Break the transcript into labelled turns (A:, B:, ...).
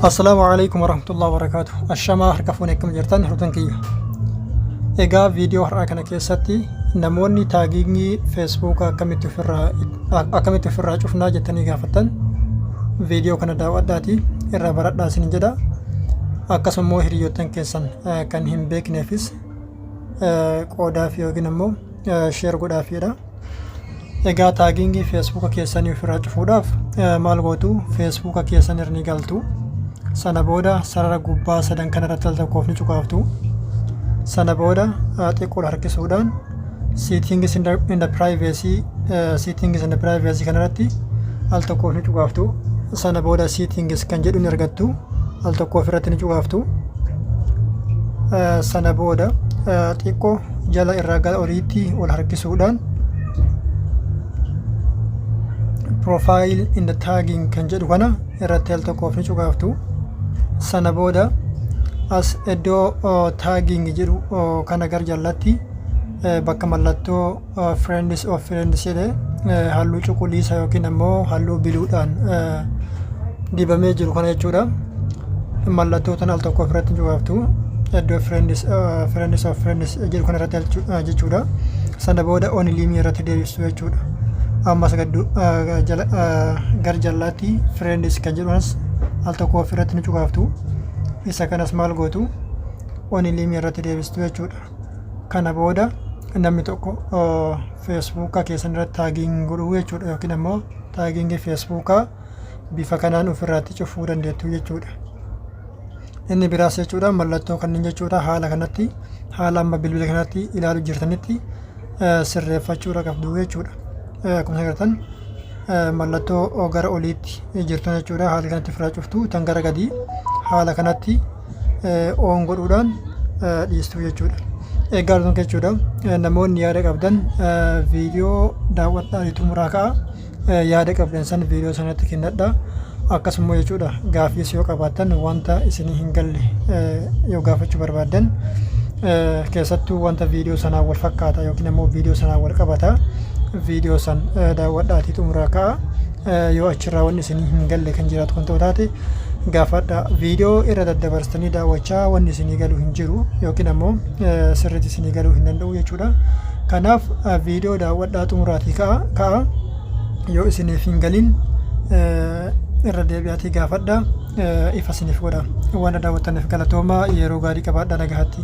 A: Assalamualaikum warahmatullahi wabarakatuh. Ashama harka fuuneekam jirtan hirtan kiyya. Egaa viidiyoo har'aa kana keessatti namoonni taagiingii Facebook akkamitti ofirraa cufnaa jettanii gaafattan viidiyoo kana daawwadhaatii irraa baradhaa isin jedha. Akkasummoo hiriyoottan keessan kan hin beekneefis qoodaaf yookiin immoo sheer godhaafiidha. Egaa taagiingii Facebook keessanii ofirraa cufuudhaaf maal gootu? Facebook keessan irra ni galtu. Sana booda sarara gubbaa sadan kanarratti al tokkoof ni cuqaaftu. Sana booda xiqqoo harkisuudhaan settings in the privacy kanarratti al tokkoof ni cuqaaftu. Sana booda settings kan jedhu ni argattu. Al tokkoof irratti ni cuqaaftu. Sana booda xiqqoo jala irraa gara oliitti ol harkisuudhaan profile in the tagging kan jedhu kana irratti al tokkoof ni cuqaaftu. Sana booda as iddoo tagging jedhu kana gar jalatti bakka mallattoo friends of friends jedhe halluu cuquliisa yookiin immoo halluu biluudhaan dibamee jiru kana jechuudha. Mallattoo tan al tokkoof irratti cuqaaftu iddoo friends of friends jedhu kana irratti jechuudha. Sana booda only me irratti deebistu jechuudha. Ammas gar jalatti friends kan jedhanis al tokkoof irratti ni cuqaaftu. Isa kanas maal gootu? Only me irratti deebistu jechuudha. Kana booda namni tokko Facebook keessan irratti taaging godhuu jechuudha yookiin immoo taagingii Facebook bifa kanaan ofirratti cufuu dandeettu jechuudha. Inni biraas jechuudha mallattoo kanneen jechuudha haala kanatti haala amma bilbila kanatti ilaalu jirtanitti sirreeffachuudha qabdu jechuudha. Akkuma agartan mallattoo gara oliitti jirtan jechuudha haala kanatti ofirraa cuftu tan gara gadii haala kanatti on godhuudhaan dhiistu jechuudha. Egaa dhuguma jechuudha namoonni yaada qabdan viidiyoo daawwadhaa xumuraa ka'a yaada qabdan san viidiyoo sanatti kennadha. Akkasuma jechuudha gaaffiis yoo qabaattan wanta isinii hin galle yoo gaafachuu barbaaddan keessattuu wanta viidiyoo sanaa wal fakkaata yookiin immoo viidiyoo sanaa wal qabata viidiyoo san daawwadhaatii xumuraa ka'a yoo achirraa wanni isinii hin galle kan jiraatu kan ta'u taate gaafadha. Viidiyoo irra daddabarsitanii daawwachaa wanni isinii galuu hin jiru yookiin ammoo sirriitti isinii galuu hin danda'u jechuudha. Kanaaf viidiyoo daawwadhaa xumuraatii ka'a yoo isiniif hin galin irra deebi'aatii gaafadha ifa isiniif godha. Waan daawwattaniif galatoomaa yeroo gaarii qabaadhaa nagaatti.